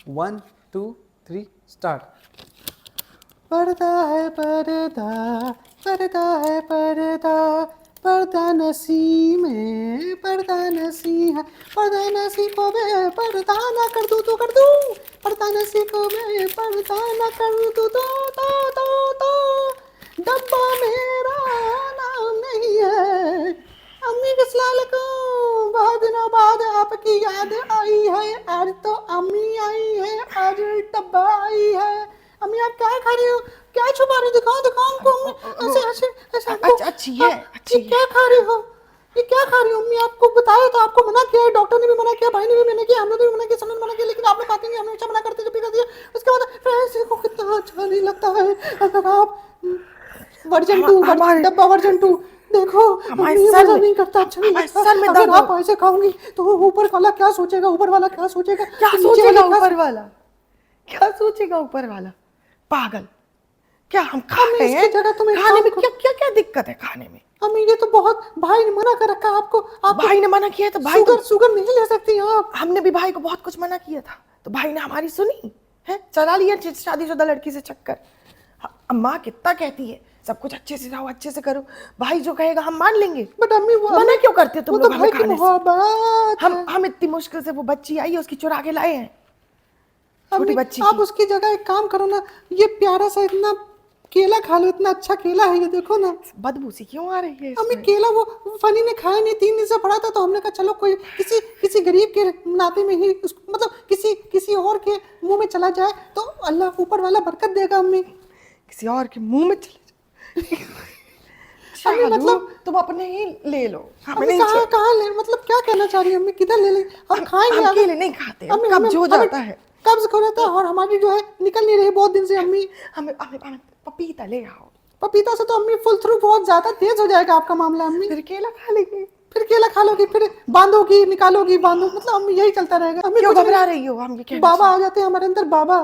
1 2 3 start. पर्दा है पर्दा, पर्दा है पर्दा, पर्दा नसी में, पर्दा नसी है, पर्दा नसी को मैं पर्दा ना कर दूं तो कर दूं, पर्दा नसी को मैं पर्दा ना कर दूं तो डब्बा मेरा नाम नहीं है। अम्मी के सलाल को बहुत दिनों बाद आपकी याद आई है, आज तो अम्मी आई है, आज डब्बा आई है। अम्मी आप क्या खा रही हो, क्या छुपा रही हो, दिखाओ दिखाओ हमको। अम्मी ऐसे ऐसे ऐसे हमको अच्छी है, अच्छी ये क्या खा रही हो, ये क्या खा रही हो अम्मी? आपको बताया तो आपको मना किया है, डॉक्टर ने भी मना किया, भाई ने भी मना किया, हम लोग भी मना किया, सबने मना किया, लेकिन आप लोग खाते नहीं, हमने हमेशा मना करते जब भी कर दिया। उसके बाद फ्रेंड्स को कितना अच्छा नहीं लगता है अगर आप वर्जन 2 डब्बा वर्जन 2 देखो। हमारे ये सर मजा में नहीं करता, अच्छा नहीं लगता। सर में अगर दर्द आप ऐसे खाओगी तो ऊपर वाला क्या सोचेगा, ऊपर वाला क्या सोचेगा, क्या नीचे सोचेगा वाला ऊपर वाला, क्या सोचेगा ऊपर वाला? पागल, क्या हम खा अम्मी रहे इसकी हैं? जगह तुम एक खाने काम में करो। क्या क्या क्या दिक्कत है खाने में? अम्मी ये तो बहुत, भाई ने मना कर रखा आपको, आपको भाई ने मना किया तो भाई शुगर शुगर नहीं ले सकती आप। हमने भी भाई को बहुत कुछ मना किया था, तो भाई ने हमारी सुनी है, चला लिया शादीशुदा लड़की से चक्कर। अम्मा कितना कहती है सब कुछ अच्छे से रहो, अच्छे से करो, भाई जो कहेगा हम मान लेंगे। बट अम्मी वो मना क्यों करते हो तुम वो लोग तो हमें भाई की खाने से? मोहब्बत है। हम इतनी मुश्किल से वो बच्ची आई है, उसकी चुरा के लाए हैं, छोटी अम्मी बच्ची आप की। उसकी जगह एक काम करो ना, ये प्यारा सा इतना केला खा लो, इतना अच्छा केला है ये, देखो ना। बदबू सी क्यों आ रही है अम्मी इसमें? केला वो फनी ने खाया नहीं, 3 दिन से पड़ा था, तो हमने कहा चलो कोई किसी किसी गरीब के नाते में ही मतलब किसी किसी और के मुंह में चला जाए तो अल्लाह ऊपर वाला बरकत देगा अम्मी। किसी और के मुंह में चले जाए। अम्मी शालू, मतलब तुम अपने ही ले लो, हमें अम्मी नहीं कहाँ चाहिए। कहाँ ले, मतलब क्या कहना चाह रही है अम्मी, किधर ले लें हम खाएंगे हम अगर। केले नहीं खाते, अम्मी कब्ज हो जाता है। कब्ज हो जाता है और हमारी जो है निकल नहीं रही बहुत दिन से अम्मी। हमें पपीता ले आओ, पपीता से तो अम्मी फुल थ्रू बहुत ज्यादा तेज हो जाएगा आपका मामला अम्मी। फिर केला खा लेंगे। फिर केला खा लोगी, फिर बांधोगी निकालोगी, बांधो, मतलब अम्मी यही चलता रहेगा अम्मी। क्यों कुछ घबरा नहीं, रही हो? हम ये कहना बाबा चाहते आ जाते हैं हमारे अंदर, बाबा।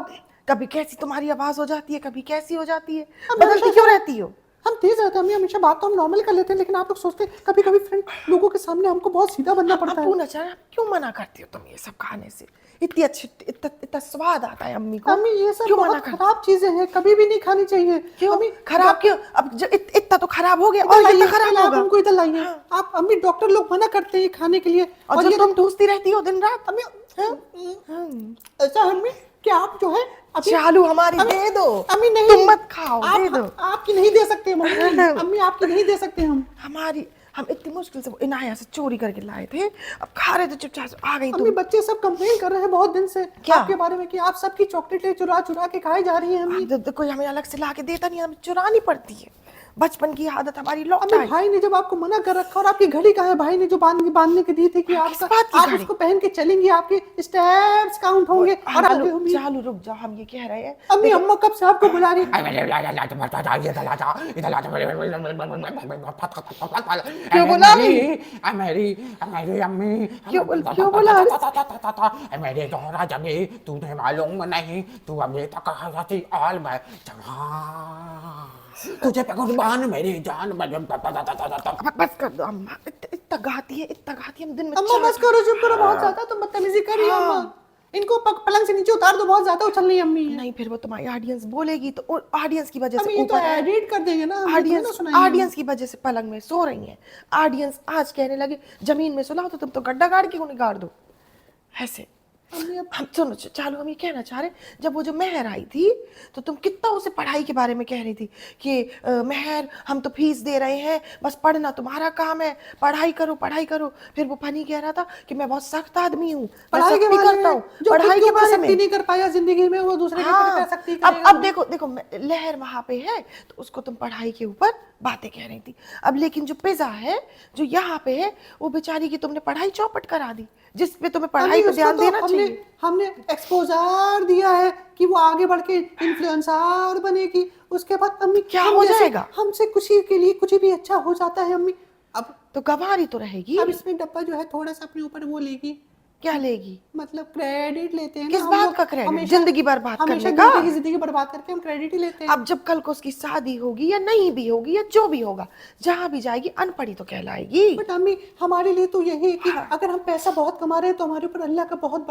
कभी कैसी तुम्हारी आवाज हो जाती है, कभी कैसी हो जाती है, अम्मी बदलती हमेशा क्यों से रहती हो? हम तेज रहते हैं अम्मी, हमेशा बात तो हम नॉर्मल कर लेते हैं, लेकिन आप लोग सोचते हैं कभी कभी फ्रेंड लोगों के सामने हमको बहुत सीधा बनना पड़ता है। पूछना चाह क्यों मना करती हो तुम ये सब खाने से? इतनी अच्छी, इतना स्वाद आता है अम्मी को, अम्मी ये सब क्यों मना बहुत करती? खराब चीजें हैं, कभी भी नहीं खानी चाहिए। क्यों अम्मी खराब क्यों? अब जो इतना तो खराब हो गया, इधर और लाइए, कितना खराब पहले आप होगा? हमको इधर लाइए। हाँ। आप अम्मी डॉक्टर लोग मना करते हैं खाने के लिए, और ये जो तुम ठूसती रहती हो दिन रात। अम्मी हाँ? ऐसा अम्मी कि आप जो है अभी चालू हमारी दे दो, अम्मी नहीं, तुम मत खाओ, दे दो। आपकी नहीं दे सकते मम्मी, अम्मी आपकी नहीं दे सकते हम इतनी मुश्किल से वो इनाया से चोरी करके लाए थे, अब खा रहे थे चुपचाप से, आ गई अम्मी तुम। बच्चे सब कंप्लेन कर रहे हैं बहुत दिन से क्या? आपके बारे में कि आप सबकी चॉकलेटें चुरा चुरा के खाई जा रही हैं अम्मी। कोई हमें अलग से ला के देता नहीं, हमें चुरानी पड़ती है, बचपन की आदत हमारी लौट अम्मी आई। भाई ने जब आपको मना कर रखा, और आपकी घड़ी कहाँ है, भाई ने जो बांधने के दी थी कि किस बात की आप घड़ी? उसको पहन के चलेंगी, आपके स्टेप्स काउंट होंगे। और चालू रुक जाओ, हम ये कह रहे हैं। अम्मी अम्मा कब से आपको बुला रही है? क्यों बुला रही? मेरी अम्मी क्यों बुला रही? मेरे दोहरा जबी तुझे मालूम नहीं, तू अभी तक हंसी और मैं तुझे पे कुर्बान मेरी जान। बस कर दो अम्मा, इतना गाती है, हम दिन में अम्मा बस करो, चुप करो, बहुत ज्यादा तुम बदतमीजी कर रही हो अम्मा। इनको पलंग से नीचे उतार दो, बहुत ज्यादा उछल रही है अम्मी। नहीं, फिर वो तुम्हारी ऑडियंस बोलेगी, तो ऑडियंस की वजह से अम्मी ये तो ऊपर है। एडिट कर देंगे ना, ऑडियंस की वजह से पलंग में सो रही हैं। ऑडियंस आज कहने लगे जमीन में सुलाओ, तो तुम तो गड्ढा गाड़ के उन्हें गाड़ दो ऐसे। हम सुनो चालू, हम ये कहना चाह रहे, जब वो जो मेहर आई थी तो तुम कितना उसे पढ़ाई के बारे में कह रही थी कि मेहर हम तो फीस दे रहे हैं, बस पढ़ना तुम्हारा काम है, पढ़ाई करो पढ़ाई करो। फिर वो फनी कह रहा था कि मैं बहुत सख्त आदमी हूँ, पढ़ाई के बारे में, पढ़ाई के बारे में नहीं कर पाया जिंदगी में, वो दूसरे के ऊपर कर सकती है। अब देखो लहर वहां पे है, तो उसको तुम पढ़ाई के ऊपर बातें कह रही थी। अब लेकिन जो पिज्जा है जो यहाँ पे है, वो बेचारी की तुमने पढ़ाई चौपट करा दी, जिस पे तुम्हें पढ़ाई पे ध्यान देना चाहिए। हमने एक्सपोजर दिया है कि वो आगे बढ़ के इन्फ्लुएंसर बनेगी, उसके बाद अम्मी क्या हो जाएगा? हमसे खुशी के लिए कुछ भी अच्छा हो जाता है अम्मी। अब तो गंवारी तो रहेगी। अब इसमें डब्बा जो है थोड़ा सा अपने ऊपर वो लेगी, क्या लेगी? मतलब क्रेडिट लेते हैं ना किस हम बात लोग, का क्रेडिट? हमेशा जिंदगी बर्बाद हमेशा करने का? दूसरे की जिंदगी बर्बाद करके हम क्रेडिट ही लेते हैं। अब जब कल को उसकी शादी होगी या नहीं भी होगी या जो भी होगा, जहां भी जाएगी अनपढ़ी तो कहलाएगी। बट अम्मी हमारे लिए तो यही है कि हाँ। अगर हम पैसा बहुत कमा रहे हैं तो हमारे ऊपर अल्लाह का बहुत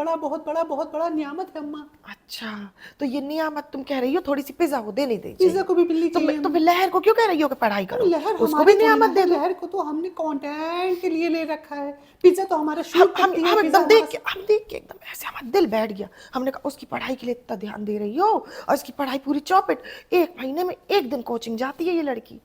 बड़ा नियामत है अम्मा। अच्छा, तो ये नियामत तुम कह रही हो थोड़ी सी पिज्जा को देनी दे पिज्जा को भी मिलनी चाहिए तो फिर लहर को क्यों कह रही हो कि पढ़ाई अम्मी। करो? लहर उसको हमारी भी थोड़ी ना नियामत दे है, दो। लहर को तो हमने कंटेंट के लिए ले रखा है। पिज्जा तो हमारा शूट करती है, हम पिज्जा एकदम हमारा हम देख के एकदम ऐसे हमारा दिल बैठ गया। हमने कहा उसकी पढ़ाई के लिए इतना ध्यान दे रही हो और इसकी पढ़ाई पूरी चौपट। 1 महीने में 1 दिन कोचिंग जाती है ये लड़की,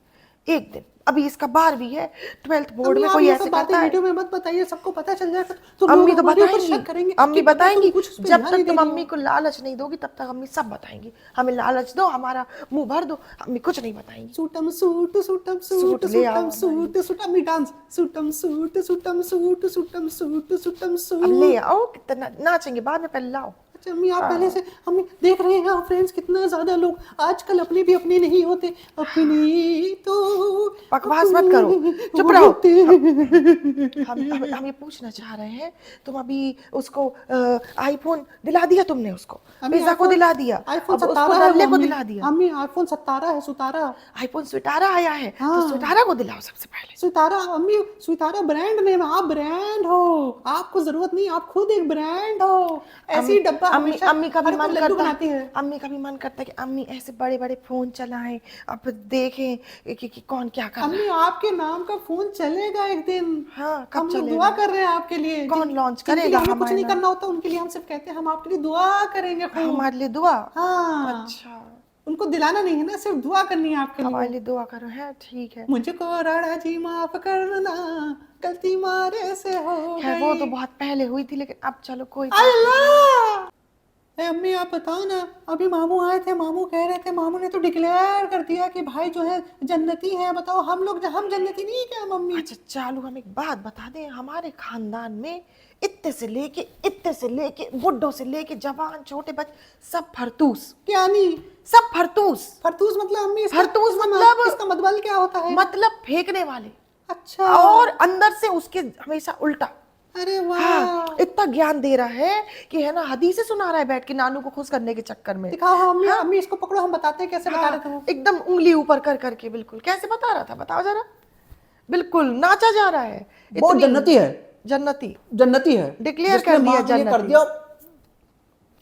1 दिन। अभी इसका 12वीं है, 12th बोर्ड अम्मी में आप कोई ये ऐसे सब बातें करता है? वीडियो में मत बताइए, सबको पता चल जाएगा तो अम्मी लोग तो हमारे ऊपर बताएंगी, शक करेंगे अम्मी कि पता बताएंगी। तुम कुछ उस पे जब ध्यान तक नहीं दे तुम रही अम्मी हो। को लालच नहीं दोगी तब तक अम्मी सब बताएंगी। हमें लालच दो, हमारा मुंह भर दो, अम्मी कुछ नहीं बताएंगी। सूटम सूट सूटम सूट सूट ले आओ सूटम सूट सूट अम्मी डांस सूटम सूट सूटम सूट सूटम सूट सूटम अब ले सूट। आओ, कितना नाचेंगे बाद में, पहले लाओ। अच्छा अम्मी आप पहले से हम देख रहे हैं फ्रेंड्स कितना ज्यादा लोग आजकल अपने भी अपने नहीं होते, अपने तो बकवास मत करो, चुप रहो। हम ये पूछना चाह रहे हैं, तुम अभी उसको आईफोन दिला दिया तुमने, उसको पिज्जा को दिला दिया, आईफोन अब उसको 17 है नल्ले को मम्मी। दिला दिया। अम्मी आईफोन 17 है, सुतारा। आईफोन स्वीटारा आया है तो हाँ। स्वीटारा को दिलाओ सबसे पहले। सुतारा अम्मी, सुतारा ब्रांड नेम, आप ब्रांड हो, आपको जरूरत नहीं, आप खुद एक ब्रांड हो। ऐसे ही डब्बा अम्मी हमेशा अम्मी का भी हर कोई मन लड्डू करता बनाती है। अम्मी का भी मन करता है कि अम्मी ऐसे बड़े बड़े फोन चलाएं, अब देखें कि कौन क्या कर रहा अम्मी है। आपके नाम का फोन चलेगा एक दिन। हाँ, कब हम लोग चलेगा? दुआ कर रहे हैं आपके लिए। कौन लॉन्च जिनके लिए करेगा हमें कुछ हमारे नहीं नाम? करना होता उनके लिए हम सिर्फ कहते हैं हम आपके लिए दुआ करेंगे खूब। हमारे लिए दुआ? हाँ अच्छा, उनको दिलाना नहीं है ना, सिर्फ दुआ करनी है आपके हमारे लिए। लिए दुआ करो, है ठीक है। मुझको राणा जी माफ करना, गलती मारे से हो खैर वो तो गई। बहुत पहले हुई थी, लेकिन अब चलो कोई बात अल्लाह ए अम्मी आप बताओ ना, अभी मामू आए थे, मामू कह रहे थे, मामू ने तो डिक्लेयर कर दिया कि भाई जो है जन्नती है। बताओ हम लोग हम जन्नती नहीं है क्या नहीं। मम्मी? अच्छा चालू, हम एक बात बता दें, हमारे खानदान में इत्ते से लेके बुड्ढों से लेके जवान छोटे बच्चे सब फरतूस, क्या नहीं? सब फरतूस। फरतूस मतलब अम्मी फरतूस इसका मतलब? इसका मतलब क्या होता है? मतलब फेंकने वाले, अच्छा और अंदर से उसके हमेशा उल्टा। अरे वाह हाँ, इतना ज्ञान दे रहा है कि है ना, हदीसें सुना रहा है बैठ के नानू को खुश करने के चक्कर में। दिखाओ हाँ, अम्मी अम्मी इसको पकड़ो, हम बताते हैं कैसे बता रहे थे वो। एकदम उंगली ऊपर कर करके, बिल्कुल कैसे बता रहा था, बताओ जरा। बिल्कुल नाचा जा रहा है। वो इतनी जन्नती है, जन्नती है डिक्लेयर कर दिया कर जन्नती। दिया।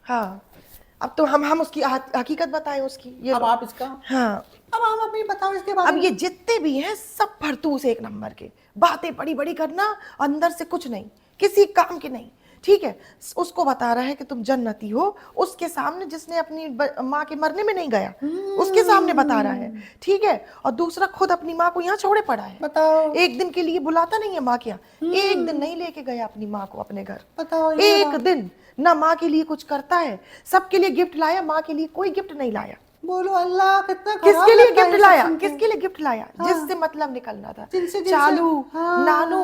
हाँ, अब तो हम उसकी हकीकत बताएं उसकी, ये अब आप इसका, हाँ। अब आप अम्मी बताओ इसके बारे अब में। ये जितने भी हैं सब फरतूस एक नंबर के, बातें बड़ी बड़ी करना, अंदर से कुछ नहीं, किसी काम के नहीं। ठीक है, उसको बता रहा है कि तुम जन्नती हो, उसके सामने जिसने अपनी माँ के मरने में नहीं गया उसके सामने बता रहा है। ठीक है, और दूसरा खुद अपनी माँ को यहाँ छोड़े पड़ा है। बताओ एक दिन के लिए बुलाता नहीं है माँ के यहाँ, एक दिन नहीं लेके गया अपनी माँ को अपने घर, बताओ ये एक दिन ना माँ के लिए कुछ करता है। सबके लिए गिफ्ट लाया, माँ के लिए कोई गिफ्ट नहीं लाया। बोलो अल्लाह कितना खराब किसके लिए लगता है गिफ्ट ये लाया? सब सुन के। किसके लिए गिफ्ट लाया? हाँ। जिससे मतलब निकलना था। जिनसे चालू, हाँ। नानू,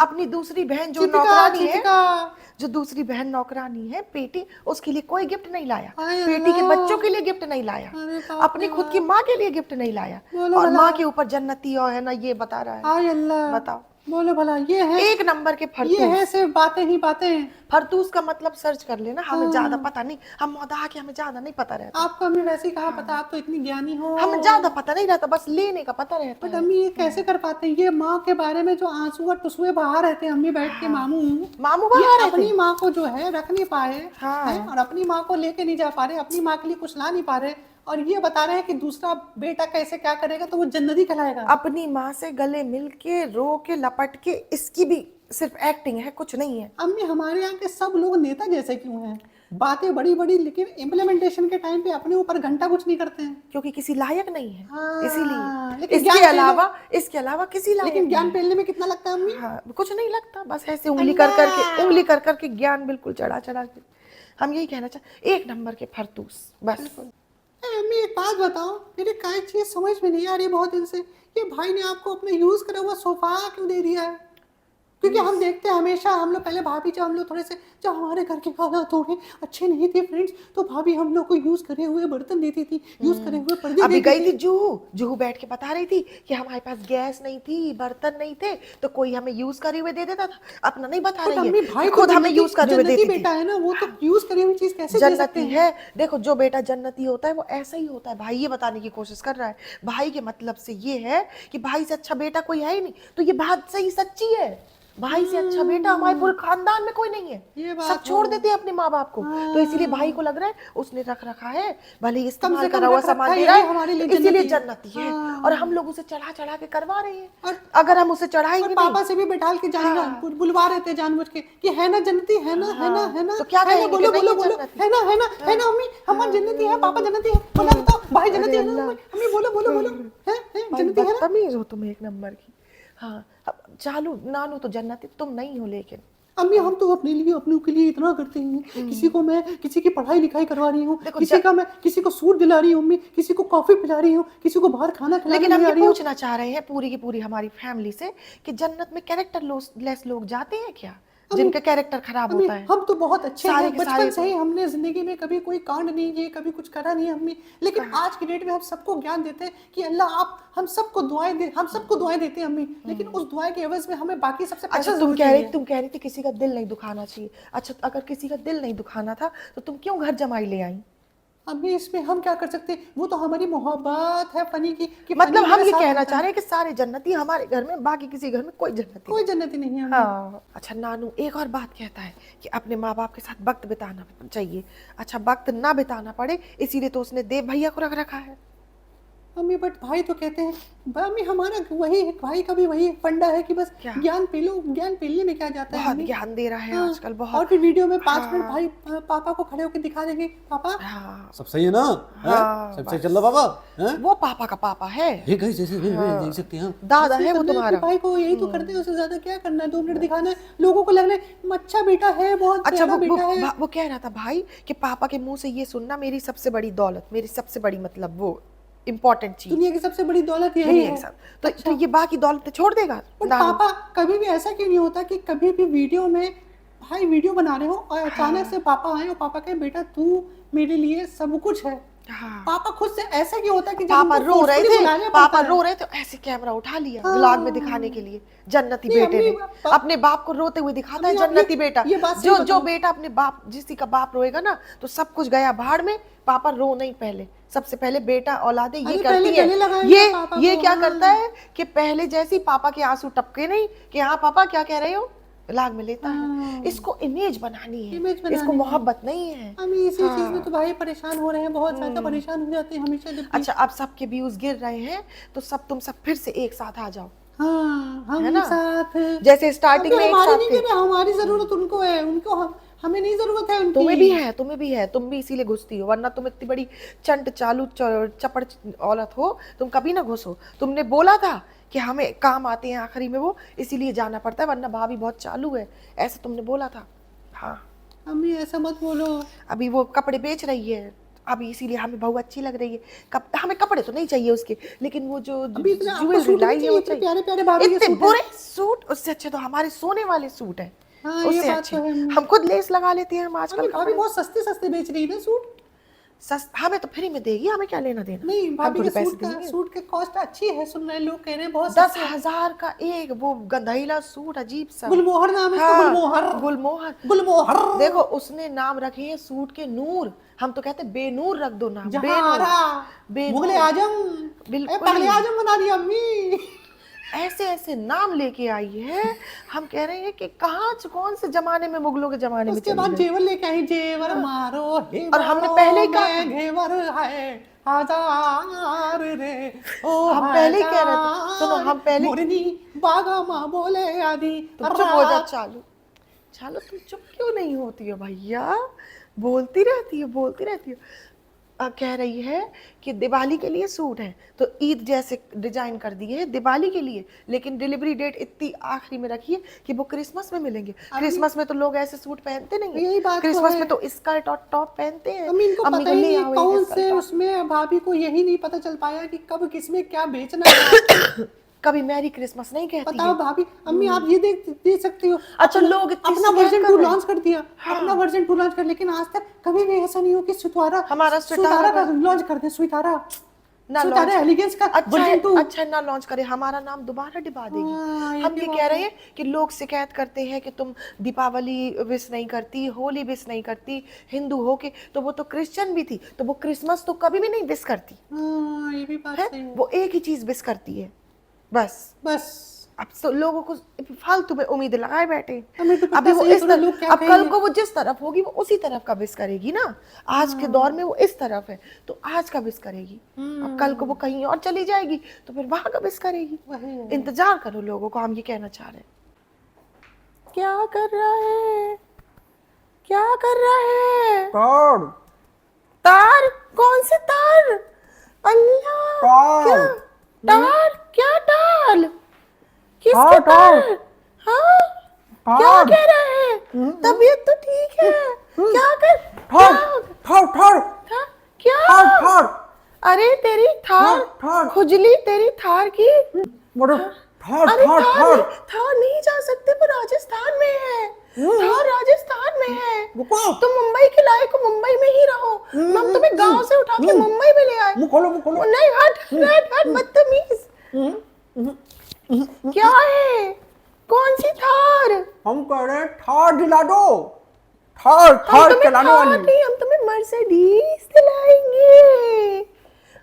अपनी दूसरी बहन जो चितिका, नौकरानी है, चितिका। जो दूसरी बहन नौकरानी है पेटी, उसके लिए कोई गिफ्ट नहीं लाया। हाय पेटी के अल्लाह। बच्चों के लिए गिफ्ट नहीं लाया, अरे बाप अपनी रे खुद की माँ के लिए गिफ्ट नहीं लाया, बोलो और भला। माँ के ऊपर जन्नती और है ना ये बता रहा है। हाय अल्लाह बताओ, बोलो भला ये है, एक नंबर के ये है फरतूस। सिर्फ बातें ही बातें। फरतूस का मतलब सर्च कर लेना, हमें हाँ। ज्यादा पता नहीं, हम मौदा के हमें ज्यादा नहीं पता रहता, आपको अम्मी वैसे ही कहा पता, आप तो इतनी ज्ञानी हो। हमें ज्यादा पता नहीं रहता, बस लेने का पता रहता बट है। अम्मी ये कैसे कर पाते हैं? ये माँ के बारे में जो आंसू और टुसुए बहा रहते हैं अम्मी बैठ के, मामू मामू ये बहा रहे अपनी थे। माँ को जो है रख नहीं पाए हाँ। हैं, और अपनी माँ को लेके नहीं जा पा रहे, अपनी माँ के लिए कुछ ला नहीं पा रहे, और ये बता रहे हैं कि दूसरा बेटा कैसे क्या करेगा तो वो जन्नती कहलाएगा। अपनी माँ से गले मिल के रो के लपट के, इसकी भी सिर्फ एक्टिंग है, कुछ नहीं है। अम्मी हमारे यहाँ के सब लोग नेता जैसे क्यों हैं? बातें बड़ी बड़ी, लेकिन इम्प्लीमेंटेशन के टाइम पे अपने ऊपर घंटा कुछ नहीं करते हैं। क्योंकि किसी लायक नहीं है, हाँ, इसीलिए। लेकिन ज्ञान इसके अलावा किसी लायक लेकिन ज्ञान नहीं। पेलने में कितना लगता है अम्मी? हाँ, कुछ नहीं लगता, बस ऐसे उंगली कर करके ज्ञान बिल्कुल चढ़ा चढ़ा के। हम यही कहना चाहते, एक नंबर के फरतूस बस। अम्मी एक बात बताओ, मेरी काय चीज समझ में नहीं आ रही बहुत दिन से, ये भाई ने आपको अपने यूज करा हुआ सोफा क्यों दे दिया है? क्योंकि हम देखते हैं हमेशा, हम लोग पहले भाभी जब हम लोग थोड़े से, जब हमारे घर के खाना थोड़े अच्छे नहीं थे फ्रेंड्स, तो भाभी हम लोग को यूज करे हुए बर्तन देती थी, यूज करे हुए पर्दे अभी देती गई थी जूहू, जूहू बैठ के बता रही थी कि हमारे पास गैस नहीं थी, बर्तन नहीं थे, तो कोई हमें यूज करे हुए दे देता था। अपना नहीं बता बट रही अम्मी है, भाई खुद तो हमें जन्नती यूज करे हुए जन्नती देती थी। बेटा है ना, वो तो यूज करी हुई चीज कैसे दे सकते जन्नती हैं? है, देखो जो बेटा जन्नती होता है वो ऐसा ही होता है। भाई ये बताने की कोशिश कर रहा है, भाई के मतलब से ये है कि भाई से अच्छा बेटा कोई है ही नहीं। तो ये बात सही सच्ची है, भाई से अच्छा बेटा हमारे पूरे खानदान में कोई नहीं ये है। बात सब छोड़ देते हैं अपने माँ बाप को, तो इसीलिए हाँ। भाई को लग रहा है उसने रख रखा है, भले ही कम इस्तेमाल से कम करा हुआ रख रखा सामान दे है, रहा यही है, हमारे लिए तो इसीलिए जन्नती है। जन्नती है। हाँ। और हम लोग उसे चढ़ा चढ़ा के करवा रहे हैं। और अगर हम उसे और चढ़ाएंगे पापा नहीं, से भी बैठाल के जानेगा, हाँ। बुलवा रहे थे जानबूझ के कि है ना जन्नती, है ना, है ना, हाँ, है ना, तो क्या है ना, कहेंगे कि बोलो नहीं बोलो है बोलो, जन्नती? है ना, है ना, है ना अम्मी, हमारी जन्नती है, पापा जन्नती है, बताओ बताओ, भाई अरे जन्नती है ना अल्लाह। अम्मी, बोलो बोलो बोलो, है भाई जन्नती है ना? बदतमीज हो तुम एक नंबर की। हाँ, अब चालू नानू तो जन्नती तुम नहीं हो, लेकिन अम्मी हम तो अपने लिए, अपनों के लिए इतना करते हैं, किसी को मैं किसी की पढ़ाई लिखाई करवा रही हूँ, देखो किसी का मैं किसी को सूट दिला रही हूँ अम्मी, किसी को कॉफी पिला रही हूँ, किसी को बाहर खाना खिलाने लेकिन हम ले ये जा रही हूँ। पूछना चाह रहे हैं पूरी की पूरी हमारी फैमिली से कि जन्नत में कैरेक्टर लेस लोग जाते हैं क्या, जिनका कैरेक्टर खराब अम्मी होता है? हम तो बहुत अच्छे सारे हैं, के बचपन सारे से ही हमने जिंदगी में कभी कोई कांड नहीं किए, कभी कुछ करा नहीं अम्मी, लेकिन आज की डेट में हम सबको ज्ञान देते हैं कि अल्लाह आप हम सबको दुआएं दे, हम सबको दुआएं देते हैं अम्मी, लेकिन उस दुआ के एवज में हमें बाकी सबसे अच्छा पैसा जरूर चाहिए। तुम कह रही थी किसी का दिल नहीं दुखाना चाहिए। अच्छा, अगर किसी का दिल नहीं दुखाना था तो तुम क्यों घर जमाई ले आई? अम्मी इसमें हम क्या कर सकते हैं, वो तो हमारी मोहब्बत है फनी की कि मतलब फनी हम मेरे ये साथ कहना रहता चाह है। रहे हैं कि सारे जन्नती हमारे घर में, बाकी किसी घर में कोई जन्नती कोई नहीं। जन्नती नहीं है अम्मी। हाँ। अच्छा नानू एक और बात कहता है कि अपने माँ बाप के साथ वक्त बिताना चाहिए। अच्छा, वक्त ना बिताना पड़े इसीलिए तो उसने देव भैया को रख रखा है। अम्मी बट भाई तो कहते हैं, अम्मी हमारा वही है, भाई का भी वही एक फंडा है कि बस क्या? ज्ञान पी लो, ज्ञान पीने में क्या जाता है बहुत अम्मी? ज्ञान दे रहा है हाँ, आजकल, बहुत। और फिर वीडियो में 5 मिनट हाँ। भाई पापा को खड़े होकर दिखा देंगे, पापा हाँ, सब सही है ना? हाँ, सब सही चल रहा पापा? हैं? वो पापा का पापा है, ये कहीं जैसे देख सकते हैं। दादा ऐसे है वो करना है तुम्हारा। कि भाई को यही तो करते हैं, उससे ज्यादा क्या करना है, 2 मिनट दिखाना है, लोगों को लगना है अच्छा बेटा है, बहुत अच्छा प्यारा बेटा है। वो कह रहा था भाई कि पापा के मुंह से ये सुनना मेरी सबसे बड़ी दौलत, मेरी सबसे बड़ी मतलब वो इम्पोर्टेंट चीज दुनिया की सबसे बड़ी दौलत यही दुनिया है। के साथ। तो ये बाकी दौलत छोड़ देगा बट नानू? पापा कभी भी ऐसा क्यों नहीं होता कि कभी भी वीडियो में भाई वीडियो बना रहे हो और अचानक से पापा आए और पापा कहे बेटा तू मेरे लिए सब कुछ है। हाँ। पापा खुद से ऐसा क्यों होता है कि जब पापा उनको रो रहे forcefully थे, बुलाना पापा पड़ता है। रो रहे थे, ऐसे कैमरा उठा लिया हाँ। व्लॉग में दिखाने के लिए। जन्नती नहीं, बेटे अम्मी, ने अपने बाप को रोते हुए दिखाता है अम्मी, आप जन्नती ये- बेटा। ये बात सही जो बताओ। बेटा अपने बाप, जिसी का बाप रोएगा ना तो सब कुछ गया भाड़ में। पापा रो नहीं, पहले सबसे पहले बेटा औलादे ये अरे करती पहले है। गले लगाएंगे पापा ये को, क्या हाँ। करता है कि पहले जैसी पापा के आंसू टपके नहीं कि हाँ पापा क्या कह रहे हो, लाग में लेता हाँ। है। इसको इमेज बनानी है, इमेज बनानी इसको है। मोहब्बत नहीं है। अम्मी इसी हाँ। चीज में तो भाई परेशान हो रहे हैं, बहुत ज्यादा परेशान हो जाते हैं हमेशा जब अच्छा, अब सबके व्यूज गिर रहे हैं तो तुम सब फिर से एक साथ आ जाओ। हाँ हम है ना? साथ जैसे स्टार्टिंग अम्मी में एक हमारी साथ नहीं थे। कर रहे, हमारी जरूरत उनको है, उनको हमें नहीं जरूरत है उनकी। तुम्हें भी है, तुम्हें भी है, तुम भी इसीलिए घुसती हो, वरना तुम इतनी बड़ी चंट चालू चपड़ औरत हो, तुम कभी ना घुसो। तुमने बोला था कि हमें काम आते हैं आखिरी में वो, इसीलिए जाना पड़ता है, वरना भाभी बहुत चालू है, ऐसा तुमने बोला था। हाँ, अम्मी ऐसा मत बोलो। अभी वो कपड़े बेच रही है, अभी इसीलिए हमें बहू अच्छी लग रही है। हमें कपड़े तो नहीं चाहिए उसके, लेकिन वो जो अभी इतने आपको ज्वेलरी सूट लाई नहीं है वो चाहिए, इतने चाहिए। प्यारे प्यारे भाभी के इतने सूट बुरे सूट, उससे अच्छे तो हमारे सोने वाले सूट हैं। हाँ, ये उससे बात अच्छे तो है अम्मी। हम खुद लेस लगा लेते हैं हम अम्मी आजकल भाभी कपड़े। बहुत सस्ते सस्ते बेच रही है ना सूट। हमें तो फ्री में देगी, हमें क्या लेना देना। नहीं हम भाभी थोड़े के पैसे देंगे। सूट के कॉस्ट अच्छी है, सुन रहे हैं लोग, कह रहे हैं बहुत 10,000 का एक वो गंधाइला सूट, अजीब सा। गुलमोहर नाम है इसका, हाँ, गुलमोहर गुलमोहर। गुलमोहर। देखो उसने नाम रखे हैं सूट के नूर, हम तो कहते हैं बेनूर रख दो नाम। जहारा बेनूर। मुगले आजम, बिल्कुल। पगले आजम बना दिया अम्मी। ऐसे ऐसे नाम लेके आई है, हम कह रहे हैं कि कहाँ कौन से जमाने में, मुगलों के जमाने में उसके चली बाद गई। जेवर लेके आई, जेवर मारो हे और हमने मारो, पहले ही कहा था। मैं घेवर है हजार रे ओ हम पहले ही कह रहे थे, सुनो, हम पहले- मोरनी बागा माँ बोले आदि तुम चुप हो जा। चालू चालू तुम चुप क्यों नहीं होती हो भैया, बोलती रहती हो, बोलती रहती हो। कह रही है कि दिवाली के लिए सूट है तो ईद जैसे डिजाइन कर दिए है दिवाली के लिए, लेकिन डिलीवरी डेट इतनी आखिरी में रखी है कि वो क्रिसमस में मिलेंगे। क्रिसमस में तो लोग ऐसे सूट पहनते नहीं यही है, बात तो क्रिसमस है। में तो स्कर्ट और टॉप पहनते हैं। अम्मी इनको अम्मी पता को ही ले नहीं आओ कौन एक से स्कर्ट। उसमें भाभी को यही नहीं पता चल पाया कि कब किसमें क्या बेचना है। कभी मैरी क्रिसमस नहीं कहती बताओ है। भाभी, अम्मी आप ये दे सकती हो। अच्छा, अपना- लोग इतनी अपना शिकायत वर्जन कर 2 रहे हैं। लॉन्च कर दिया, अपना वर्जन 2 लॉन्च कर, लेकिन आज तक कभी भी ऐसा नहीं हो कि हमारा सुतारा का वर्जन- लॉन्च कर दे। सुतारा ना सुतारा लॉन्च, एलिगेंस का अच्छा वर्जन 2। अच्छा ना लॉन्च करे, हमारा नाम दोबारा डिबा देगी। हाँ, ये हम भी ये बात कह है। रहे हैं कि लोग शिकायत करते हैं कि तुम दीपावली विश नहीं करती, होली विश नहीं करती, हिंदू हो के, तो वो तो क्रिश्चियन भी थी, तो वो क्रिसमस तो कभी भी नहीं विश करती हाँ, ये भी बात है, सही है। वो एक ही चीज विश करती है बस। बस अब तो लोगों को फालतू में उम्मीद लगाए बैठे। हमें तो पता अभी वो सही है, इस थोड़ा तरफ, लोग क्या अब कल कहेंगे। को वो जिस तरफ होगी वो उसी तरफ का विश करेगी ना। आज के दौर में वो इस तरफ है तो आज का विश करेगी, अब कल को वो कहीं और चली जाएगी तो फिर वहां का विश करेगी। वही है। इंतजार करो लोगों को, हम ये कहना चाह रहे हैं। क्या कर रहा है, क्या कर रहा है? तार तार? कौन से तार? अल्लाह, तार। क्या तार? क्या तार? किसके तार, तार? तार। हाँ, क्या तार। कह रहे हैं? तबीयत तो ठीक है, क्या कर थार क्या थार थार था? क्या? थार थार अरे तेरी थार, थार। खुजली तेरी थार की। मोरो थार अरे थार थार थार। नहीं, थार नहीं जा सकते, वो राजस्थान में है। थार राजस्थान में है। रुको। तुम मुंबई के लायक हो, मुंबई में ही रहो। हम तुम्हें गांव से उठा के मुंबई में ले आए। मुंह खोलो मुंह खोलो। नहीं, हट हट हट, बदतमीज। क्या है? कौन सी थार? हम कह रहे हैं थार दिला दो। थार हम थार तुम्हें चलाने थार वाली। नहीं, हम तुम्हें मर्सिडीज दिलाएंगे।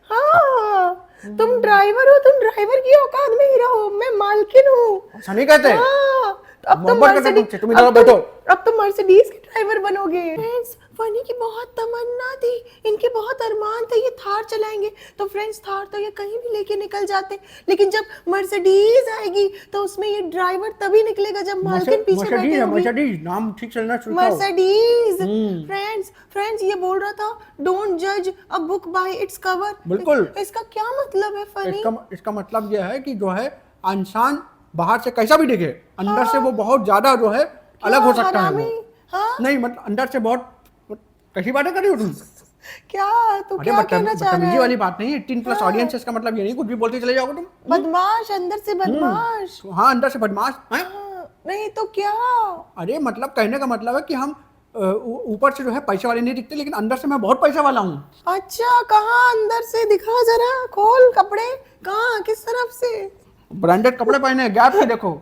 हाँ, तुम ड्राइवर हो, तुम ड्राइवर की औकात में ही रहो, मैं मालकिन हूँ। ऐसा नहीं कहते। हाँ, तो अब तुम मोहब्बत करते मर्सिडीज, तुमसे, तुम इधर बैठो। अब तुम मर्सिडीज के ड्राइवर बनोगे। फ्रेंड्स, फनी की बहुत तमन्ना थी, इनके बहुत अरमान थे ये थार चलाएंगे, तो फ्रेंड्स थार तो ये कहीं भी लेके निकल जाते, लेकिन जब मर्सिडीज आएगी तो उसमें ये ड्राइवर तभी निकलेगा जब मालकिन पीछे बैठे मर्सिडीज है, होंगे। मर्सिडीज नाम ठीक चलना शुरू करो। मर्सिडीज। फ्रेंड्स ये बोल रहा था डोंट जज a book by its cover. बिल्कुल। इसका क्या मतलब है फनी? इसका मतलब यह है कि जो है इंसान बाहर से कैसा भी दिखे, अंदर से वो बहुत ज्यादा जो है अलग हो सकता है हरामी? वो। हाँ, नहीं मतलब अंदर से बहुत कैसी बातें कर रही हो तुम। क्या तू अरे क्या कहना चाह रहा बदतमीजी है? वाली बात नहीं है, 18+ ऑडियंस है, इसका मतलब ये नहीं कुछ भी बोलते चले जाओगे तुम। बदमाश, अंदर से बदमाश। हाँ अंदर से बदमाश हैं। हाँ, नहीं तो क्या? अरे मतलब कहने का मतलब है कि हम ऊपर से जो है पैसे वाले नहीं दिखते, लेकिन अंदर से मैं बहुत पैसे वाला हूँ। अच्छा, कहाँ अंदर से दिखा जरा, खोल कपड़े, कहाँ, किस तरफ से? ब्रांडेड कपड़े पहने हैं, गैप के देखो।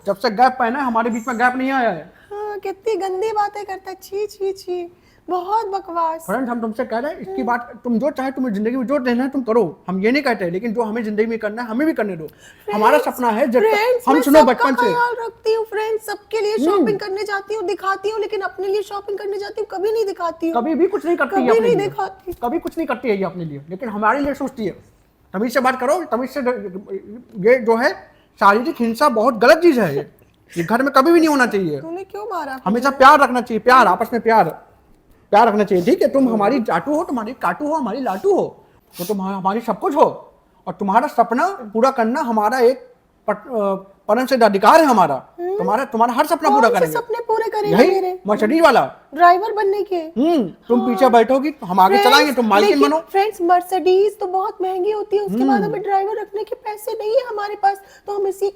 जब से गैप पहना है हमारे बीच में गैप नहीं आया है। हाँ, कितनी गंदी बातें करता है, छी छी छी, बहुत बकवास। फ्रेंड्स हम तुमसे कह रहे हैं इसकी बात, तुम जो चाहे तुम्हें जिंदगी में जो देना है तुम करो, हम ये नहीं कहते, लेकिन जो हमें जिंदगी में करना है हमें भी करने दो। हमारा सपना है फ्रेंड्स, हम मैं सुनो सबका बचपन से ख्याल रखती हूँ फ्रेंड्स, सबके लिए शॉपिंग करने जाती हूँ, दिखाती हूँ, लेकिन अपने लिए शॉपिंग करने जाती हूँ कभी नहीं दिखाती हूँ। कभी भी कुछ नहीं करती है कभी अपने नहीं लिए। दिखाती। कभी कुछ नहीं करती है ये अपने लिए, लेकिन हमारे लिए सोचती है। तमीज से बात करो, तमीज से। ये जो है शारीरिक हिंसा बहुत गलत चीज है, ये घर में कभी भी नहीं होना चाहिए। तूने क्यों मारा? हमेशा प्यार रखना चाहिए, प्यार आपस में प्यार रखना चाहिए, ठीक है। तुम हमारी जाटू हो, तुम्हारी काटू हो, हमारी लाटू हो, तो तुम हमारी सब कुछ हो, और तुम्हारा सपना पूरा करना हमारा एक परम सिद्ध अधिकार है हमारा। तुम्हारा हर सपना पूरा कौन से करेंगे। सपने पूरे करेंगे यही मेरे? मर्सिडीज वाला। ड्राइवर बनने के। तुम पीछे बैठोगी तो हम आगे चलाएंगे, तुम मालकिन बनो। फ्रेंड्स, मर्सिडीज तो बहुत महंगी होती है, उसके बाद हमें ड्राइवर रखने के पैसे नहीं है हमारे पास, तो हम इससे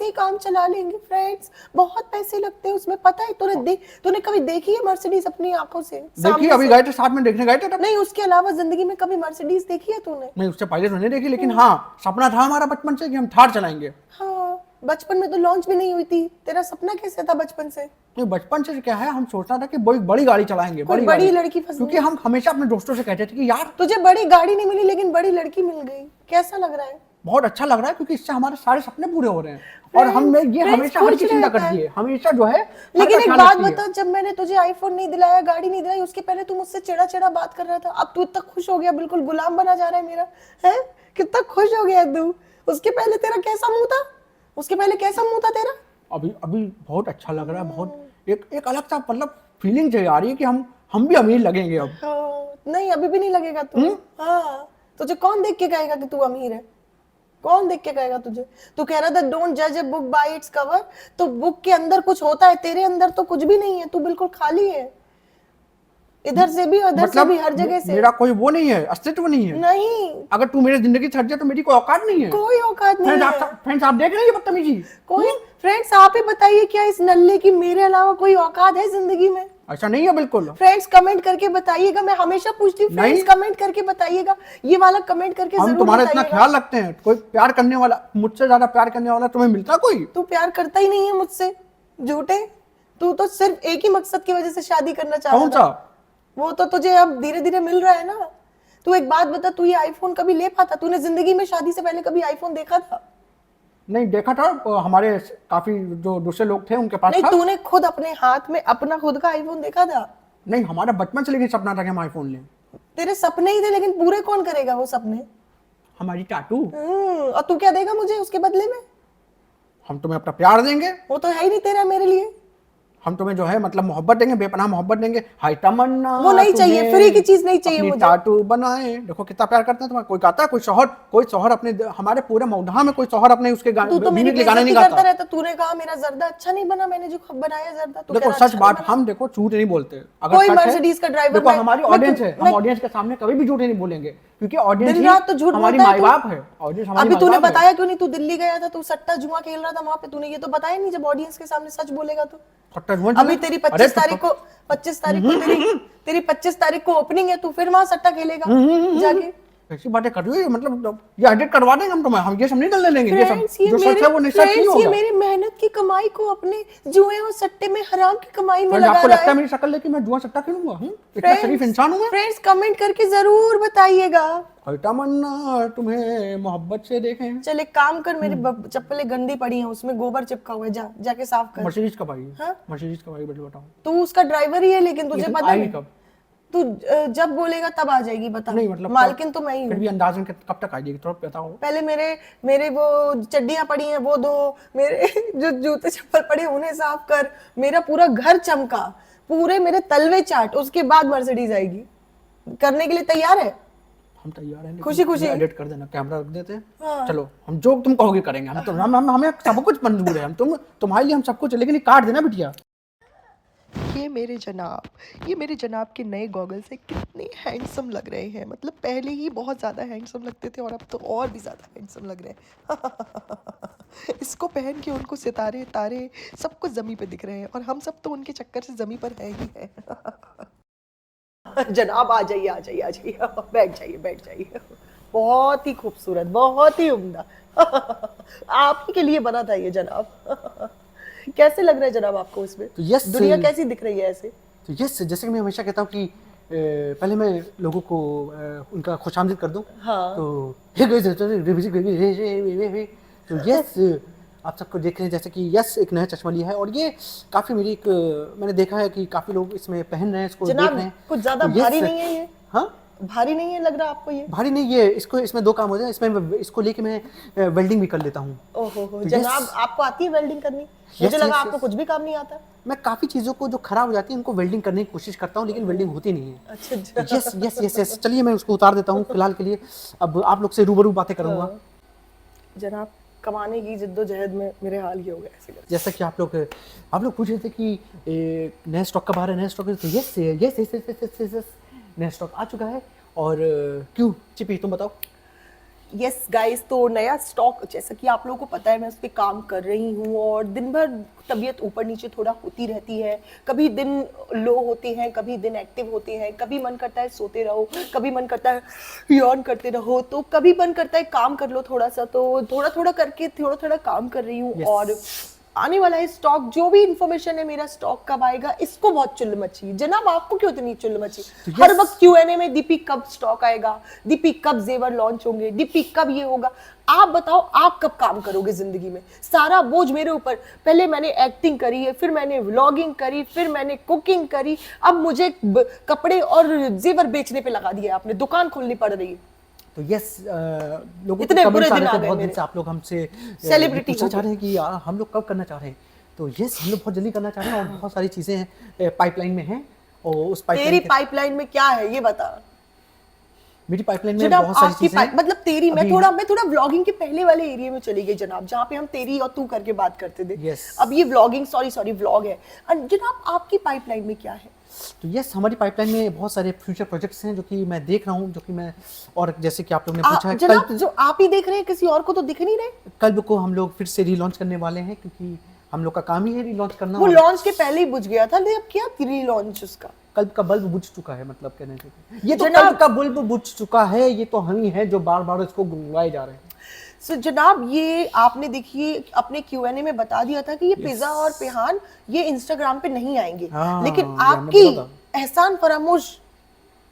ही काम चला लेंगे। फ्रेंड्स, बहुत पैसे लगते हैं उसमें, पता है? तूने कभी देखी है मर्सिडीज अपनी आंखों से? देखिए अभी गए थे साथ में, देखने गए थे तब। नहीं, उसके अलावा जिंदगी में कभी मर्सिडीज देखी है तूने? नहीं उससे पहले तो नहीं देखी, लेकिन हाँ सपना था हमारा बचपन से कि हम थार चलाएंगे। हाँ, बचपन में तो लॉन्च भी नहीं हुई थी। तेरा सपना कैसे था बचपन से? नहीं बचपन से क्या है, हम सोचना था कि बड़ी गाड़ी चलाएंगे, कोई बड़ी गाड़ी। लड़की फंस क्योंकि हम हमेशा अपने दोस्तों से कहते थे कि यार तुझे बड़ी गाड़ी नहीं मिली लेकिन बड़ी लड़की मिल गई, कैसा लग रहा है? बहुत अच्छा लग रहा है, क्योंकि इससे हमारे सारे सपने पूरे हो रहे हैं, और हमने ये friends हमेशा हर खुश की चिंता रहता करती है। है, हमेशा जो है हर लेकिन का एक ख्याल बात रखती है। बता, जब मैंने तुझे आईफोन नहीं दिलाया, गाड़ी नहीं दिलाई, उसके पहले तू मुझसे चिड़ा बात कर रहा था, अब तू इतना खुश हो गया, बिल्कुल गुलाम बना जा रहा है मेरा, है? कितना खुश हो गया तू? उसके पहले तेरा कैसा मुंह था? उसके पहले कैसा मुंह था तेरा? अभी अभी बहुत अच्छा लग रहा है, बहुत एक अलग सा मतलब फीलिंग जो आ रही है कि हम भी अमीर लगेंगे अब। हाँ, नहीं अभी भी नहीं लगेगा तू। हाँ, तुझे कौन देख के कहेगा कि तू अमीर है? कौन देख के कहेगा तुझे? तू कह रहा था डोंट जज a book by its cover, तो बुक के अंदर कुछ होता है, तेरे अंदर तो कुछ भी नहीं है, तू बिल्कुल खाली है। इधर से भी उधर से भी हर जगह से। मेरा कोई वो नहीं है, अस्तित्व नहीं है। नहीं, अगर तू मेरी जिंदगी छट जाए तो मेरी कोई औकात नहीं है। कोई औकात नहीं है। फ्रेंड्स आप देख रहे हैं ये बदतमीजी? कोई फ्रेंड्स आप ही बताइए, क्या इस नल्ले की मेरे अलावा कोई औकात है जिंदगी में? ऐसा नहीं है बिल्कुल। फ्रेंड्स कमेंट करके बताइएगा, मैं हमेशा पूछती हूँ फ्रेंड्स कमेंट करके बताइएगा, ये वाला कमेंट करके हम जरूर तुम्हारा इतना बताइएगा। ख्याल रखते हैं, कोई प्यार करने वाला, मुझसे ज्यादा प्यार करने वाला तुम्हें मिलता कोई? तू प्यार करता ही नहीं है मुझसे, झूठे। तू तो सिर्फ एक ही मकसद की वजह से शादी करना चाहता कौन था। सा? वो तो तुझे अब धीरे धीरे मिल रहा है ना। तू एक बात बता, तू ये आईफोन कभी ले पाता? तूने जिंदगी में शादी से पहले कभी आईफोन देखा था? नहीं देखा था, हमारे काफी जो दूसरे लोग थे उनके पास नहीं, था। तूने खुद अपने हाथ में अपना खुद का आईफोन देखा था? नहीं, हमारा बचपन से लेकिन सपना था कि हम आईफोन लें। तेरे सपने ही थे, लेकिन पूरे कौन करेगा वो सपने? हमारी टाटू। और तू क्या देगा मुझे उसके बदले में? हम तुम्हें अपना प्यार देंगे। वो तो है ही नहीं तेरा मेरे लिए। हम तुम्हें जो है मतलब मोहब्बत देंगे, बेपनाह मोहब्बत देंगे। हाय तमन्ना, वो नहीं चाहिए, फ्री की चीज नहीं चाहिए मुझे। टाटू बनाए, देखो कितना प्यार करते हैं तुम्हारा। कोई गाता है, कोई शौहर अपने, हमारे पूरे मौधा में कोई शौहर अपने उसके तू तो मेरी गाने नहीं करता गाता। रहता। तूने कहा मेरा जर्दा अच्छा नहीं बना, मैंने जो बनाया जर्दा। तू देखो कह रहा सच अच्छा बात, नहीं बना। हम देखो झूठ नहीं बोलते। कोई मर्सिडीज का ड्राइवर देखो मैं- हमारी मैं- ऑडियंस है, हम मैं- ऑडियंस के सामने कभी भी झूठ नहीं बोलेंगे, क्योंकि ऑडियंस दिन रात तो झूठ हमारी बोलता है माई तू। बाप है। ऑडियंस हमारी अभी तूने माई बाप है। बताया क्यों नहीं? तू दिल्ली गया था, तू सट्टा जुआ खेल रहा था वहां पे, तूने ये तो बताया नहीं। जब ऑडियंस के सामने सच बोलेगा तो। सट्टा जुआ अभी तेरी 25 तारीख को 25 तारीख को तेरी 25 तारीख को ओपनिंग है, तू फिर वहां सट्टा खेलेगा जाके। ऐसी बातें कर रही है, मतलब ये एडिट करवा देंगे हम तुम्हें, हम ये सब नहीं करने लेंगे। ये सब फ्रेंड्स, ये जो सच है वो नहीं, सच नहीं फ्रेंड्स, ये होगा। मेरी मेहनत की कमाई को अपने जुए और सट्टे में, हराम की कमाई में फ्रेंड्स, लगा आपको रहा लगता है है। मेरी शक्ल लेके मैं जुआ सट्टा खेलूंगा? इतना शरीफ इंसान हूं मैं। फ्रेंड्स कमेंट करके जरूर बताइएगा। हाय तमन्ना, तुम्हें मोहब्बत से देखें। चल एक काम कर, मेरी चप्पलें गंदी पड़ी हैं, उसमें गोबर चिपका हुआ है, जाके साफ कर। मर्सिडीज कब आई? हाँ? मर्सिडीज कब आई बताओ? तू उसका ड्राइवर ही है, लेकिन तुझे लेकिन पता आएगी नहीं कब? तू जब बोलेगा तब आ जाएगी। बता। नहीं मतलब मालकिन तो मैं ही फिर हूँ। भी अंदाजन कब तक आएगी थोड़ा बताओ। पहले मेरे वो चड्डियां पड़ी हैं वो दो, मेरे जो जूते चप्पल पड़े उन्हें साफ कर, मेरा पूरा घर चमका, पूरे मेरे तलवे चाट, उसके बाद मर्सिडीज आएगी। करने के लिए तैयार है? हम तैयार हैं, खुशी खुशी एडिट कर देना, कैमरा रख देते हैं। हाँ। चलो हम जो तुम कहोगे करेंगे। हम तो हमें सब कुछ मंजूर है। हम तुम्हारे लिए हम सब कुछ, लेकिन ये काट देना बिटिया। ये मेरे जनाब के नए गॉगल्स है, कितने हैंडसम लग रहे हैं। मतलब पहले ही बहुत ज़्यादा हैंडसम लगते थे और अब तो और भी ज़्यादा हैंडसम लग रहे हैं। इसको पहन के उनको सितारे तारे सब कुछ ज़मीं पे दिख रहे हैं और हम सब तो उनके चक्कर से ज़मीं पर है ही है। जनाब आ जाइए, बैठ जाइए। बहुत ही खूबसूरत, बहुत ही उम्दा। आप ही के लिए बना था ये जनाब। कैसे लग रहा है जनाब आपको इसमें? तो यस, दुनिया कैसी दिख रही है ऐसे? तो यस, जैसे कि मैं हमेशा कहता हूँ कि पहले मैं लोगों को उनका खुशामदीद कर दूं। हाँ। तो यस, आप सबको देख रहे हैं जैसे कि यस एक नया चश्मा लिया है, और ये काफ़ी मेरी एक मैंने देखा है कि काफ़ी लोग इसमें पहन रहे हैं, इसको देख जनाब रहे हैं। कुछ ज्यादा तो yes, भारी नहीं है ये? हाँ, भारी नहीं है लग रहा आपको ये? भारी नहीं, ये इसमें दो काम हो जाए। इसको लेके मैं वेल्डिंग भी कर लेता हूँ। ओहो तो जनाब yes, आपको आती है वेल्डिंग करनी? yes, मुझे लगा yes, आपको yes. कुछ भी काम नहीं आता। मैं काफ़ी चीज़ों को जो खराब हो जाती है उनको वेल्डिंग करने की कोशिश करता हूँ, लेकिन वेल्डिंग होती नहीं है। अच्छा यस यस यस यस, चलिए मैं उसको उतार देता हूँ फिलहाल के लिए। अब आप लोग से रूबरू बातें करूँगा। जनाब कमाने की जिद्दोजहद में मेरे हाल ही हो गए ऐसे करके। जैसा कि आप लोग पूछ रहे थे कि नया स्टॉक कब आ रहा है, नया स्टॉक, तो yes yes yes yes yes, नया स्टॉक आ चुका है। और क्यों चिपी तुम बताओ? यस गाइस, तो नया स्टॉक जैसा कि आप लोगों को पता है मैं उस पर काम कर रही हूँ और दिन भर तबीयत ऊपर नीचे थोड़ा होती रहती है। कभी दिन लो होते हैं, कभी दिन एक्टिव होते हैं, कभी मन करता है सोते रहो, कभी मन करता है यॉर्न करते रहो, तो कभी मन करता है काम कर लो थोड़ा सा। तो थोड़ा थोड़ा करके थोड़ा काम कर रही हूँ। Yes. और आने वाला है स्टॉक, जो भी इंफॉर्मेशन है मेरा स्टॉक कब आएगा इसको बहुत चुल मची। जनाब आपको क्यों इतनी चुल मची? yes. हर वक्त Q&A में दीपी कब स्टॉक आएगा, दीपी कब जेवर लॉन्च होंगे, दीपी कब ये होगा। आप बताओ आप कब काम करोगे जिंदगी में? सारा बोझ मेरे ऊपर। पहले मैंने एक्टिंग करी है, फिर मैंने व्लॉगिंग करी, फिर मैंने कुकिंग करी, अब मुझे कपड़े और जेवर बेचने पे लगा दिया आपने, दुकान खोलनी पड़ रही है। तो यस, लोगों इतने के बुरे कमेंट्स आ दिन रहे आ थे गए बहुत दिन मेरे। से, आप लोग हमसे Celebrity पूछना हो चाह रहे हैं कि यार हम लोग कब करना चाह रहे हैं। तो यस, हम लोग बहुत जल्दी करना चाह रहे हैं और बहुत सारी चीज़ें हैं पाइपलाइन में हैं। और उस तेरी पाइपलाइन, पाइपलाइन में क्या है ये बता। मेरी पाइपलाइन में जनाब बहुत सारी आपकी चीज़ें हैं। मतलब तेरी, मैं अभी- थोड़ा व्लॉगिंग के पहले वाले एरिया में चली गई जनाब, जहाँ पे हम तेरी और तू करके बात करते थे। Yes. अब ये व्लॉगिंग, सॉरी व्लॉग है। जनाब आपकी पाइपलाइन में क्या है? तो यस, हमारी पाइपलाइन में बहुत सारे फ्यूचर प्रोजेक्ट्स हैं जो कि मैं देख रहा हूँ, जो कि मैं, और जैसे कि आप लोगों ने पूछा है, जनाब जो आप ही देख रहे हैं, किसी और को तो दिख नहीं रहे। कल्ब को हम लोग फिर से रीलॉन्च करने वाले हैं, क्योंकि हम लोग का काम ही है रीलॉन्च करना। वो और लॉन्च के पहले ही बुझ गया था, लेकिन अब क्या री-लॉन्च उसका? कल्ब का बल्ब बुझ चुका है, मतलब कहने से ये तो जनाब- कल्ब का बल्ब बुझ चुका है, ये तो हम ही हैं जो बार बार इसको गुंगवाए जा रहे हैं। सो जनाब, ये आपने देखिए अपने Q&A में बता दिया था कि ये पिज़्ज़ा और पेहान ये इंस्टाग्राम पे नहीं आएंगे, हाँ, लेकिन ये हमने आपकी बोला था। एहसान फरामोश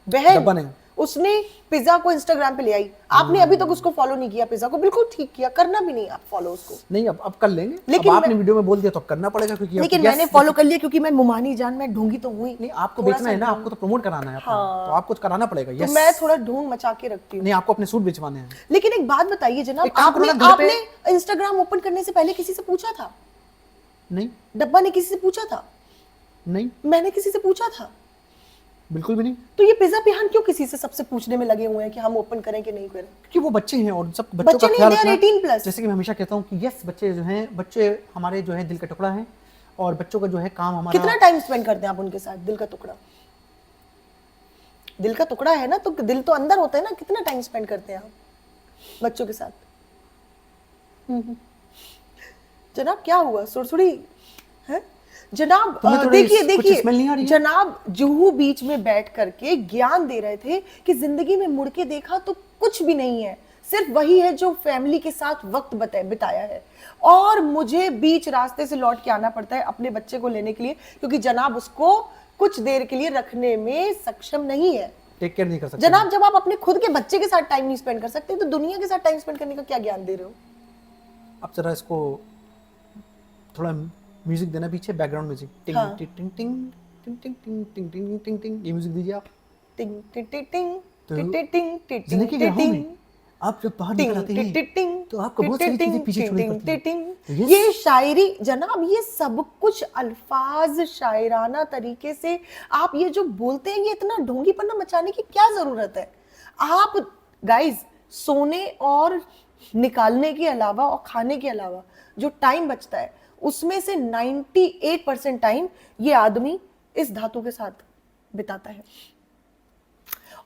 डब्बा बहन नहीं। उसने पिज़्ज़ा को इंस्टाग्राम पे ले आई। आपने अभी तक उसको फॉलो नहीं किया, पिज़्ज़ा को बिल्कुल ठीक किया, करना भी नहीं आप फॉलो उसको। नहीं, अब कर लेंगे, लेकिन अब आपने मैं- वीडियो में बोल दिया तो अब करना पड़ेगा, क्योंकि लेकिन अब- मैंने yes, फॉलो कर लिया क्योंकि मैं मुमानी जान, मैं ढूंढी तो हुई। नहीं, आपको थोड़ा बेचना है ना, सा आपको तो प्रमोट कराना है अपना, हाँ। तो आपको कुछ कराना पड़ेगा। तो यस, मैं थोड़ा ढूंढ मचा के रखती हूँ। नहीं, आपको अपने सूट बेचवाने हैं। लेकिन एक बात बताइए जनाब, एक काम करो आपने ना, घर पे- आपने इंस्टाग्राम ओपन करने से पहले किसी से पूछा था? नहीं, डब्बा ने किसी से पूछा था? नहीं, मैंने किसी से पूछा था? बिल्कुल भी नहीं, तो ये पिज़्ज़ा पेहान क्यों किसी से सबसे पूछने में लगे हुए हैं कि हम ओपन करें कि नहीं करें? क्योंकि वो बच्चे हैं और सब बच्चों बच्चे का नहीं, ख्याल they are रखना। 18+। जैसे कि मैं हमेशा कहता हूँ कि यस, बच्चे जो हैं, बच्चे हमारे जो है दिल का टुकड़ा है, और बच्चों का जो है काम हमारा। कितना टाइम स्पेंड करते हैं आप उनके साथ? दिल का टुकड़ा, दिल का टुकड़ा है ना, तो दिल तो अंदर होता है ना, कितना टाइम स्पेंड करते हैं आप बच्चों के साथ? जनाब क्या हुआ, सुरसुड़ी है जनाब? तुम्हें थोड़ी देखिए कुछ smell नहीं आ रही देखिए है? जनाब, जुहू बीच में बैठ करके ज्ञान दे रहे थे कि जिंदगी में मुड़ के देखा तो कुछ भी नहीं है, सिर्फ वही है जो फैमिली के साथ वक्त बिताया है। और मुझे बीच रास्ते से लौट के आना पड़ता है अपने बच्चे को लेने के लिए, क्योंकि जनाब उसको कुछ देर के लिए रखने में सक्षम नहीं है। टेक केयर नहीं कर सकते। जनाब, जब आप अपने खुद के बच्चे के साथ टाइम नहीं स्पेंड कर सकते, तो दुनिया के साथ टाइम स्पेंड करने का क्या ज्ञान दे रहे हो? अब जरा इसको थोड़ा म्यूजिक देना, पीछे बैकग्राउंड म्यूजिक, टिंग हाँ। टिंग टिंग टिंग टिंग टिंग टिंग टिंग टिंग टिंग टिंग, ये म्यूजिक दीजिए आप। टिंग टिंग टिंग टिंग तो टिंग टिंग टिंग टिंग जिंदगी के राहों टिंग में आप जब बाहर टिंग निकल आते टिंग हैं टिंग तो आपको बहुत सारी चीजें पीछे छोड़नी पड़ती हैं। टिंग। तो yes, ये शायरी जनाब, ये सब कुछ अल्फाज शायराना तरीके से आप ये जो बोलते हैं, ये इतना ढोंगीपना मचाने की क्या जरूरत है? आप गाइस, सोने और निकालने के अलावा और खाने के अलावा जो टाइम बचता है, उसमें से 98% टाइम ये आदमी इस धातु के साथ बिताता है।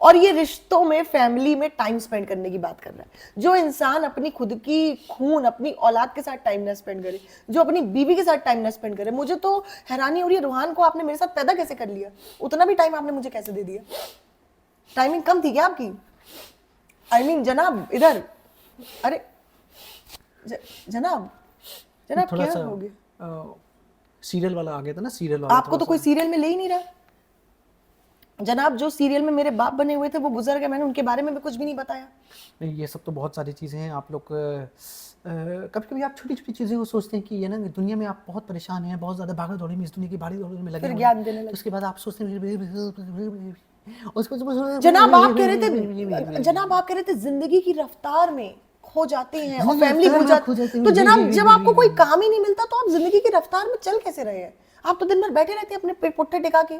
और ये रिश्तों में, फैमिली में टाइम स्पेंड करने की बात कर रहा है। जो इंसान अपनी खुद की खून, अपनी औलाद के साथ टाइम ना स्पेंड करे, जो अपनी बीवी के साथ टाइम ना स्पेंड करे, मुझे तो हैरानी हो रही है, रूहान को आपने मेरे साथ पैदा कैसे कर लिया? उतना भी टाइम आपने मुझे कैसे दे दिया? टाइमिंग कम थी क्या आपकी? I mean, जनाब इधर, अरे जनाब जनाब थोड़ा क्या सा हो गया? सीरियल वाला आ गया था ना, सीरियल वाला आपको तो कोई सीरियल में ले ही नहीं रहा जनाब। जो सीरियल में मेरे बाप बने हुए थे वो गुजर गए, मैंने उनके बारे में भी कुछ भी नहीं बताया। नहीं, ये सब तो बहुत सारी चीज़ें हैं। आप लोग कभी कभी आप छोटी छोटी चीज़ें को सोचते हैं कि ये ना, दुनिया में आप बहुत परेशान हैं, बहुत ज़्यादा भागा दौड़ी में, इस दुनिया की भाड़ी दौड़ी में लगे फिर हुए ज्ञान हैं। देने तो लगे। उसके बाद आप सोचते हैं उसको जनाब आप कह रहे थे, जनाब आप कह रहे थे जिंदगी की रफ्तार में खो जाते हैं और फैमिली भूल जाती है। तो जनाब, जब आपको कोई काम ही नहीं मिलता तो आप जिंदगी की रफ्तार में चल कैसे रहे हैं? आप तो दिन भर बैठे रहते हैं अपने पुट्ठे टिका के।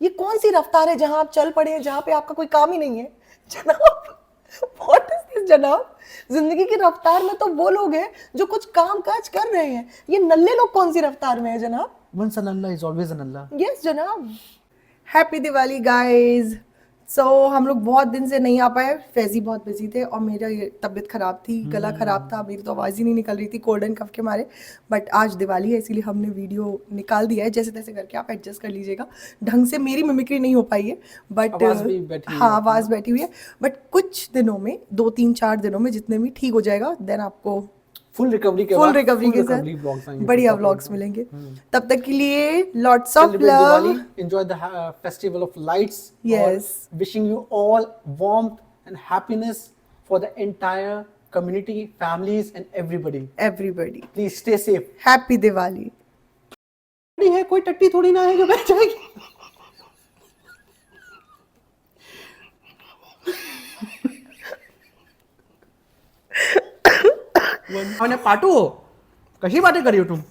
ये कौन सी रफ्तार है जहां आप चल पड़े हैं, जहां पे आपका कोई काम ही नहीं है? जनाब व्हाट इज दिस जनाब? जिंदगी की रफ्तार में तो वो लोग हैं जो कुछ काम काज कर रहे हैं। ये नल्ले लोग कौन सी रफ्तार में है जनाब? Once an Allah is always an Allah. Yes जनाब। Happy Diwali guys. सो हम लोग बहुत दिन से नहीं आ पाए, फैजी बहुत बिजी थे और मेरा ये तबीयत ख़राब थी, गला ख़राब था, मेरी तो आवाज़ ही नहीं निकल रही थी कोल्ड एंड कफ के मारे। बट आज दिवाली है इसीलिए हमने वीडियो निकाल दिया है, जैसे तैसे करके आप एडजस्ट कर लीजिएगा। ढंग से मेरी मिमिक्री नहीं हो पाई है, बट आवाज़ भी बैठी हुई हाँ आवाज़ बैठी हुई है। बट कुछ दिनों में, 2-3-4 दिनों में जितने भी ठीक हो जाएगा, देन आपको फुल रिकवरी के फुल बाद रिकवरी के recovery vlogs साथ आएंगे। बढ़िया व्लॉग्स मिलेंगे। तब तक के लिए lots of Celebrate love. Diwali, enjoy the festival of lights. Yes. और wishing you all warmth and happiness for the entire community, families and everybody. Everybody Please stay safe. Happy Diwali. है कोई टट्टी थोड़ी ना है जो बैठ जाएगी। मैंने पाटू हो कशी बातें करी हो तुम?